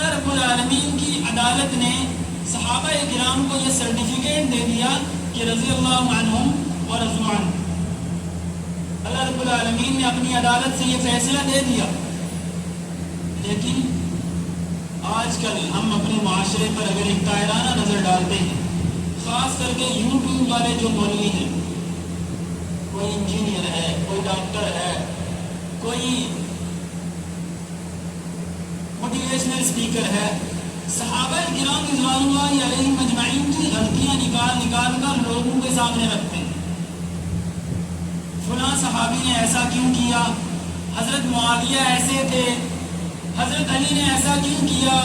اللہ رب العالمین کی عدالت نے صحابہ کرام کو یہ سرٹیفکیٹ دے دیا کہ رضی اللہ عنہم و رضوا عنہ. اللہ رب العالمین نے اپنی عدالت سے یہ فیصلہ دے دیا. لیکن آج کل ہم اپنے معاشرے پر اگر ایک طائرانہ نظر ڈالتے ہیں، خاص کر کے یوٹیوب والے جو مولوی ہیں، کوئی انجینئر ہے، کوئی ڈاکٹر ہے، کوئی موٹیویشنل اسپیکر ہے، صحابہ کرام رضوان اللہ علیہم اجمعین کی غلطیاں نکال کر لوگوں کے سامنے رکھتے ہیں. فلاں صحابی نے ایسا کیوں کیا، حضرت معاویہ ایسے تھے، حضرت علی نے ایسا کیوں کیا،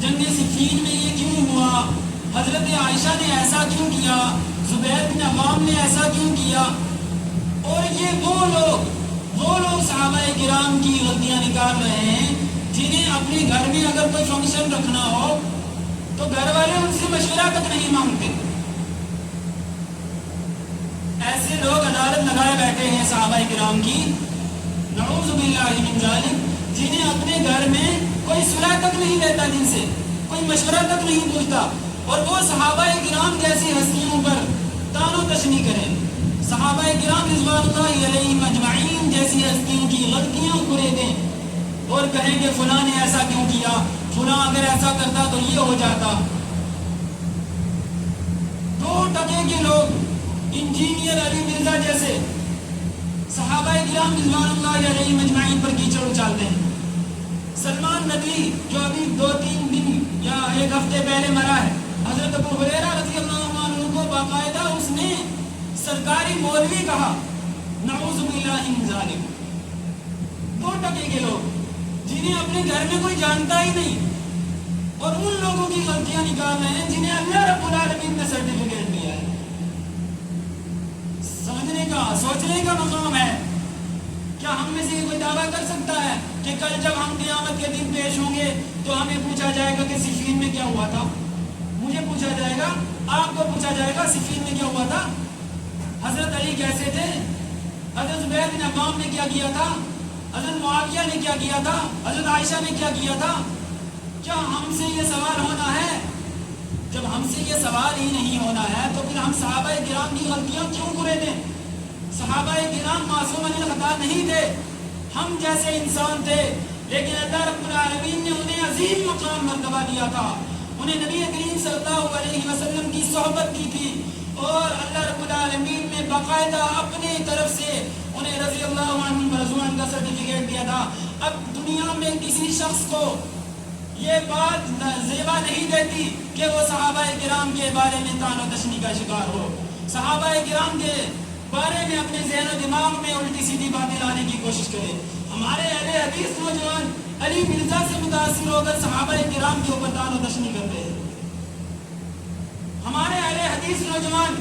جنگ صفین میں یہ کیوں ہوا، حضرت عائشہ نے ایسا کیوں کیا، زبیر بن عوام نے ایسا کیوں کیا. اور یہ وہ لوگ صحابہ کرام کی غلطیاں نکال رہے ہیں جنہیں اپنے گھر میں اگر کوئی فنکشن رکھنا ہو تو گھر والے ان سے مشورہ تک نہیں مانگتے. ایسے لوگ عدالت لگائے بیٹھے ہیں صحابہ کرام کی، نعوذ باللہ من ذالک، جنہیں اپنے گھر میں کوئی صلح تک نہیں دیتا، جن سے کوئی مشورہ تک نہیں پوچھتا، اور وہ صحابہ کرام جیسی ہستیوں پر طعن و تشنیع کریں. صحابہ کرام رضوان اللہ علیہم اجمعین جیسی ہستیوں کی غلطیاں کرے دیں اور کہیں کہ فلاں نے ایسا کیوں کیا، فلاں اگر ایسا کرتا تو یہ ہو جاتا. 2% کے لوگ انجینئر علی مرزا جیسے صحابہ کرام رضوان اللہ علیہم اجمعین پر کیچڑ اچالتے ہیں. سلمان ندوی جو ابھی 2-3 دن یا ایک ہفتے پہلے مرا ہے، حضرت ابو ہریرہ رضی اللہ عنہ کو باقاعدہ اس نے سرکاری مولوی کہا، نعوذ باللہ من ذالک. 2% کے لوگ جنہیں اپنے گھر میں کوئی جانتا ہی نہیں، اور ان لوگوں کی غلطیاں نکال رہے ہیں جنہیں اللہ رب العالمین نے سرٹیفکیٹ دیا ہے. سمجھنے کا، سوچنے کا مقام ہے. کیا ہم میں سے کوئی دعویٰ کر سکتا ہے کہ کل جب ہم قیامت کے دن پیش ہوں گے تو ہمیں پوچھا جائے گا کہ صفین میں کیا ہوا تھا؟ مجھے پوچھا جائے گا، آپ کو پوچھا جائے گا صفین میں کیا ہوا تھا؟ حضرت علی کیسے تھے؟ حضرت زبیر بن عوام نے کیا کیا تھا؟ حضرت معاویہ نے کیا کیا تھا؟ حضرت عائشہ نے کیا کیا تھا؟ کیا ہم سے یہ سوال ہونا ہے؟ جب ہم سے یہ سوال ہی نہیں ہونا ہے تو پھر ہم صحابہ کرام کی غلطیاں کیوں کرے دیں؟ صحابہ کرام معصوم عن الخطا نہیں تھے، ہم جیسے انسان تھے، لیکن اللہ رب العالمین نے انہیں عظیم مقام مرتبہ دیا تھا. انہیں نبی کریم صلی اللہ علیہ وسلم کی صحبت کی تھی، اور اللہ رب العالمین نے باقاعدہ اپنے طرف سے انہیں رضی اللہ عنہ ورضوا عنہ کا سرٹیفکیٹ دیا تھا. اب دنیا میں کسی شخص کو یہ بات زیبا نہیں دیتی کہ وہ صحابہ کرام کے بارے میں طعن و تشنیع کا شکار ہو، صحابہ کرام کے بارے میں اپنے ذہن و دماغ میں الٹی سیدھی باتیں لانے کی کوشش کرے. ہمارے اہل حدیث نوجوان علی مرزا سے متاثر ہو کر صحابہ کرام کے اوپر طعن و تشنیع کرتے ہیں. ہمارے اہل حدیث نوجوان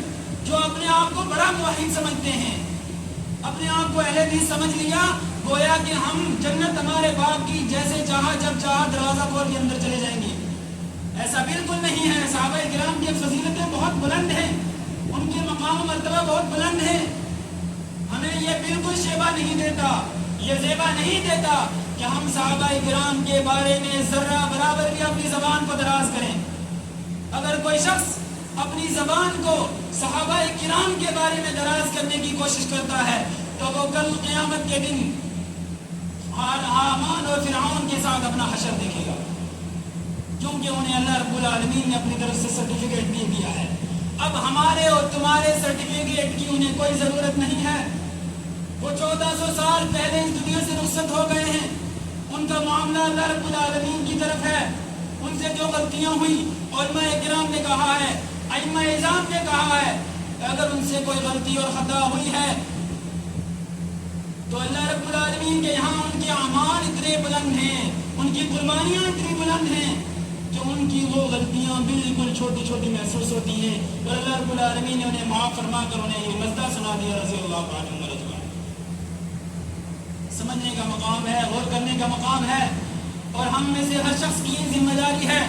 جو اپنے آپ کو بڑا موحد سمجھتے ہیں، اپنے آپ کو اہل حدیث سمجھ لیا، گویا کہ ہم جنت ہمارے باپ کی، جیسے چاہا جب چاہا دروازہ کھول کے اندر چلے جائیں گے. ایسا بالکل نہیں ہے. صحابہ کرام کی فضیلتیں بہت بلند ہیں، ان کے مقام و مرتبہ بہت بلند ہے. ہمیں یہ بالکل شیبہ نہیں دیتا، یہ زیبا نہیں دیتا کہ ہم صحابہ کرام کے بارے میں ذرہ برابر بھی اپنی زبان کو دراز کریں. اگر کوئی شخص اپنی زبان کو صحابہ کرام کے بارے میں دراز کرنے کی کوشش کرتا ہے تو وہ کل قیامت کے دن حامان اور فرعون کے ساتھ اپنا حشر دیکھے گا، کیونکہ انہیں اللہ رب العالمین نے اپنی طرف سے سرٹیفکیٹ دے دیا ہے. اب ہمارے اور تمہارے سرٹیفکیٹ کی انہیں کوئی ضرورت نہیں ہے. وہ 1400 سال پہلے اس دنیا سے رخصت ہو گئے ہیں. ان کا معاملہ اللہ رب العالمین کی طرف ہے. ان سے جو غلطیاں ہوئی علماء کرام نے کہا ہے، ائمہ اعظام نے کہا ہے، اگر ان سے کوئی غلطی اور خطا ہوئی ہے تو اللہ رب العالمین کے یہاں ان کے اعمال اتنے بلند ہیں، ان کی قربانیاں اتنی بلند ہیں کہ ان کی وہ غلطیاں بالکل چھوٹی چھوٹی محسوس ہوتی ہیں، اور اللہ رب العالمین نے انہیں معاف فرما کر انہیں یہ مزدہ سنا دیا رضی اللہ عنہ ورضوا عنہ. سمجھنے کا مقام ہے، غور کرنے کا مقام ہے، اور ہم میں سے ہر شخص کی یہ ذمہ داری ہے.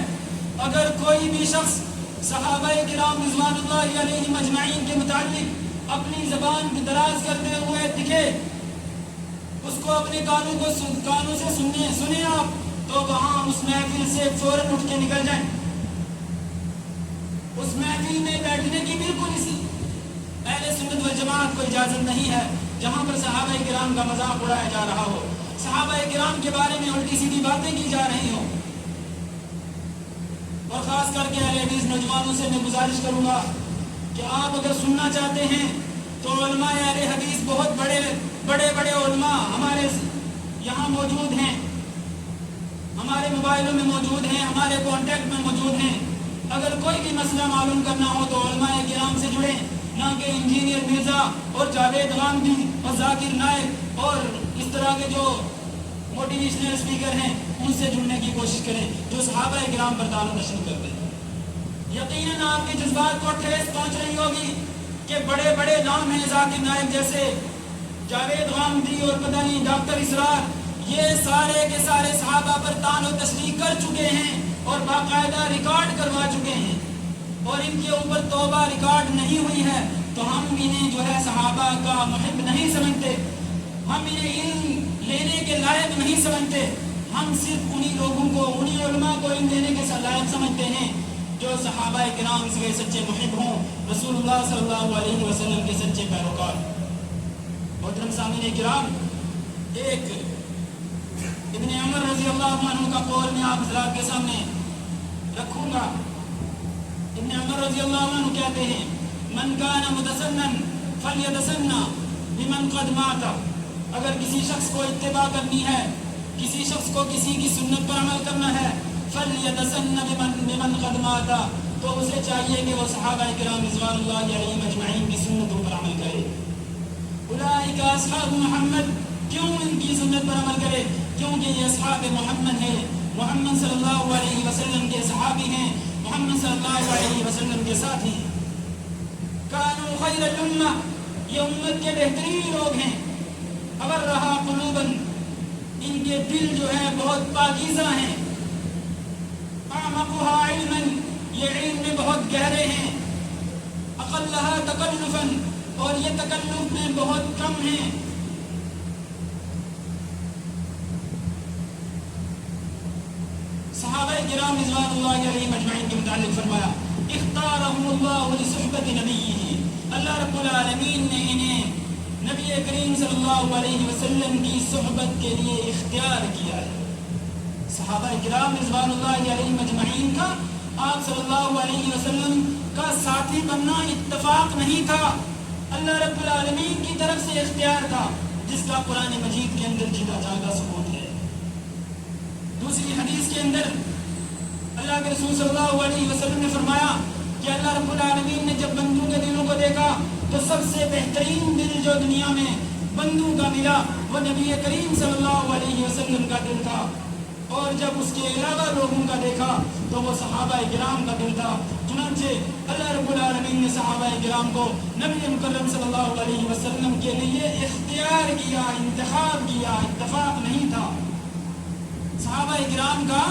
اگر کوئی بھی شخص صحابہ کرام رضوان اللہ علیہم اجمعین کے متعلق اپنی زبان کی دراز کرتے ہوئے دکھے، اس کو اپنے کانوں سے سنیں آپ تو وہاں اس محفل سے فوراً اٹھ کے نکل جائیں. اس محفل میں بیٹھنے کی بالکل اسی اہل سنت والجماعت کو اجازت نہیں ہے جہاں پر صحابہ کرام کا مذاق اڑایا جا رہا ہو, صحابہ کرام کے بارے میں الٹی سیدھی باتیں کی جا رہی ہوں. اور خاص کر کے اہل حدیث نوجوانوں سے میں گزارش کروں گا کہ آپ اگر سننا چاہتے ہیں تو علماء اہل حدیث بہت بڑے علماء ہمارے یہاں موجود ہیں, ہمارے موبائلوں میں موجود ہیں, ہمارے کانٹیکٹ میں موجود ہیں. اگر کوئی بھی مسئلہ معلوم کرنا ہو تو علماء کرام سے جڑیں, نہ کہ انجینئر مرزا اور جاوید غامدی اور ذاکر نائک اور اس طرح کے جو موٹیویشنل اسپیکر ہیں ان سے جڑنے کی کوشش کریں جو صحابہ کرام پر دعوت نشر کرتے ہیں. یقیناً آپ کے جذبات کو ٹھیس پہنچ رہی ہوگی کہ بڑے نام ہیں ذاکر نائک جیسے, جاوید غامدی اور پتہ نہیں ڈاکٹر اسرار, یہ سارے کے سارے صحابہ پر طعن و تشریح کر چکے ہیں اور باقاعدہ ریکارڈ کروا چکے ہیں اور ان کے اوپر توبہ ریکارڈ نہیں ہوئی ہے. تو ہم انہیں جو ہے صحابہ کا محب نہیں سمجھتے, ہم انہیں علم لینے کے لائق نہیں سمجھتے. ہم صرف انہی لوگوں کو, انہی علماء کو علم لینے کے لائق سمجھتے ہیں جو صحابہ کرام کے سچے محب ہوں, رسول اللہ صلی اللہ علیہ وسلم کے سچے پیروکار. محترم سامعین کرام, ایک ابن عمر رضی اللہ عنہ کا قول میں آپ حضرات کے سامنے رکھوں گا. ابن عمر رضی اللہ عنہ کہتے ہیں من کان متسنن فلیتسنى بمن قد مات. اگر کسی شخص کو اتباع کرنی ہے, کسی شخص کو کسی کی سنت پر عمل کرنا ہے, فلیتسنى بمن قد مات, تو اسے چاہیے کہ وہ صحابہ کرام رضوان اللہ علیہم اجمعین کی سنتوں پر عمل کرے. اولئک اصحاب محمد, کیوں ان کی سنت پر عمل کرے؟ کیونکہ یہ اصحاب محمد ہیں, محمد صلی اللہ علیہ وسلم کے صحابی ہیں, محمد صلی اللہ علیہ وسلم کے ساتھی ہیں. کانوا خیر الامہ, یہ امت کے بہترین لوگ ہیں. اگر رہا قلوبا, ان کے دل جو ہے بہت پاکیزہ ہیں. اعمقها علما, یہ علم میں بہت گہرے ہیں. اقلها تکلفا, اور یہ تکلف میں بہت کم ہیں. صحابہ کرام رضوان اللہ علیہم اجمعین کے متعلق فرمایا اختارهم اللہ لصحبت نبیہ, اللہ رب العالمین نے انہیں نبی کریم صلی اللہ علیہ وسلم کی صحبت کے لیے اختیار کیا ہے. صحابہ کرام رضوان اللہ علیہم اجمعین کا آپ صلی اللہ علیہ وسلم کا ساتھی بننا اتفاق نہیں تھا, اللہ رب العالمین کی طرف سے اختیار تھا, جس کا قرآن مجید کے اندر جیتا جاگا ثبوت ہے. دوسری حدیث کے اندر اللہ کے رسول صلی اللہ علیہ وسلم نے فرمایا کہ اللہ رب العالمین نے جب بندوں کے دلوں کو دیکھا تو سب سے بہترین دل جو دنیا میں بندوں کا ملا وہ نبی کریم صلی اللہ علیہ وسلم کا دل تھا, اور جب اس کے علاوہ لوگوں کا دیکھا تو وہ صحابہ کرام کا دل تھا. چنانچہ اللہ رب العالمین نے صحابہ کرام کو نبی مکرم صلی اللہ علیہ وسلم کے لیے اختیار کیا, انتخاب کیا, اتفاق نہیں تھا. صحابہ کرام کا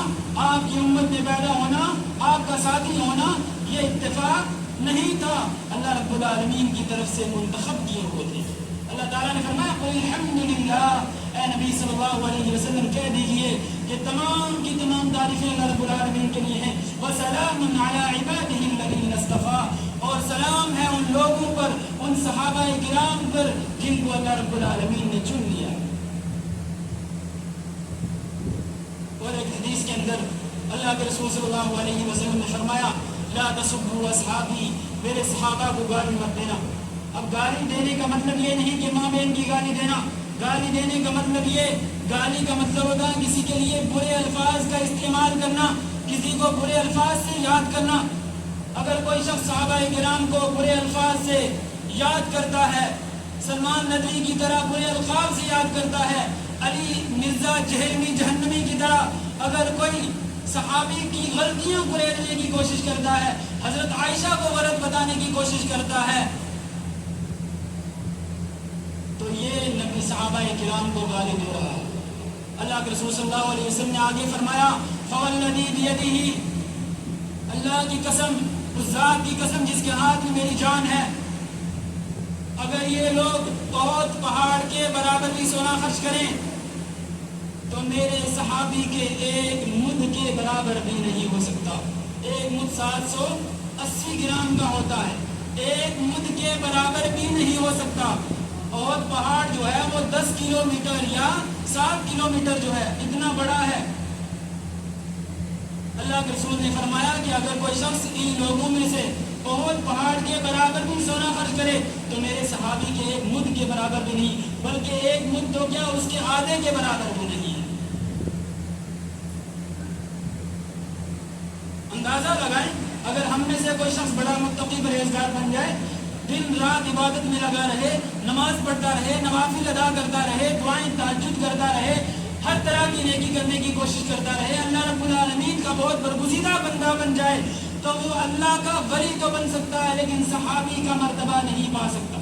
آپ کی امت میں پیدا ہونا, آپ کا ساتھی ہونا, یہ اتفاق نہیں تھا, اللہ رب العالمین کی طرف سے منتخب کیے ہوئے تھے. اللہ تعالیٰ نے فرمایا قل الحمدللہ, اے نبی صلی اللہ علیہ وسلم کہہ دیجئے کہ تمام کی تمام تعریفیں اللہ رب العالمین کے لیے ہیں. وسلام علی عبادہ الذین اصطفیٰ, اور سلام ہے ان لوگوں پر, ان صحابہ کرام پر جن کو اللہ رب العالمین نے چن لیا. اور ایک حدیث کے اندر اللہ کے رسول صلی اللہ علیہ وسلم نے فرمایا لا تسبوا اصحابی, میرے صحابہ کو گالی مت دینا. اب گالی دینے کا مطلب یہ نہیں کہ ماں بہن کی گالی دینا, گالی دینے کا مطلب یہ, گالی کا مطلب ہوتا ہے کسی کے لیے برے الفاظ کا استعمال کرنا, کسی کو برے الفاظ سے یاد کرنا. اگر کوئی شخص صحابہ کرام کو برے الفاظ سے یاد کرتا ہے, سلمان ندوی کی طرح برے الفاظ سے یاد کرتا ہے, علی مرزا جہلمی جہنمی کی طرح اگر کوئی صحابی کی غلطیوں کو ریڑھنے کی کوشش کرتا ہے, حضرت عائشہ کو غلط بتانے کی کوشش کرتا ہے, تو یہ نبی صحابہ کرام کو گالی دے رہا ہے. اللہ کے رسول صلی اللہ علیہ وسلم نے آگے فرمایا فوالذی بیدہ, اللہ کی قسم, اس ذات کی قسم جس کے ہاتھ میں میری جان ہے, اگر یہ لوگ بہت پہاڑ کے برابر بھی سونا خرچ کریں تو تو میرے صحابی کے ایک مد کے برابر بھی نہیں ہو سکتا. ایک مد 780 گرام کا ہوتا ہے، ایک مد کے برابر بھی نہیں ہو سکتا. اور پہاڑ جو ہے وہ 10 کلومیٹر یا 7 کلومیٹر جو ہے اتنا بڑا ہے. اللہ کے رسول نے فرمایا کہ اگر کوئی شخص ان لوگوں میں سے بہت پہاڑ کے برابر بھی سونا خرچ کرے تو میرے صحابی کے ایک مد کے برابر بھی نہیں، بلکہ ایک مد تو کیا اس کے آدھے کے برابر بھی نہیں ہے. اندازہ لگائیں، اگر ہم میں سے کوئی شخص بڑا متقی پرہیزگار بن جائے، دن رات عبادت میں لگا رہے، نماز پڑھتا رہے، نوافل ادا کرتا رہے، دعائیں تہجد کرتا رہے، ہر طرح کی نیکی کرنے کی کوشش کرتا رہے، اللہ رب العالمین کا بہت برگزیدہ بندہ بن جائے تو وہ اللہ کا ولی تو بن سکتا ہے لیکن صحابی کا مرتبہ نہیں پا سکتا.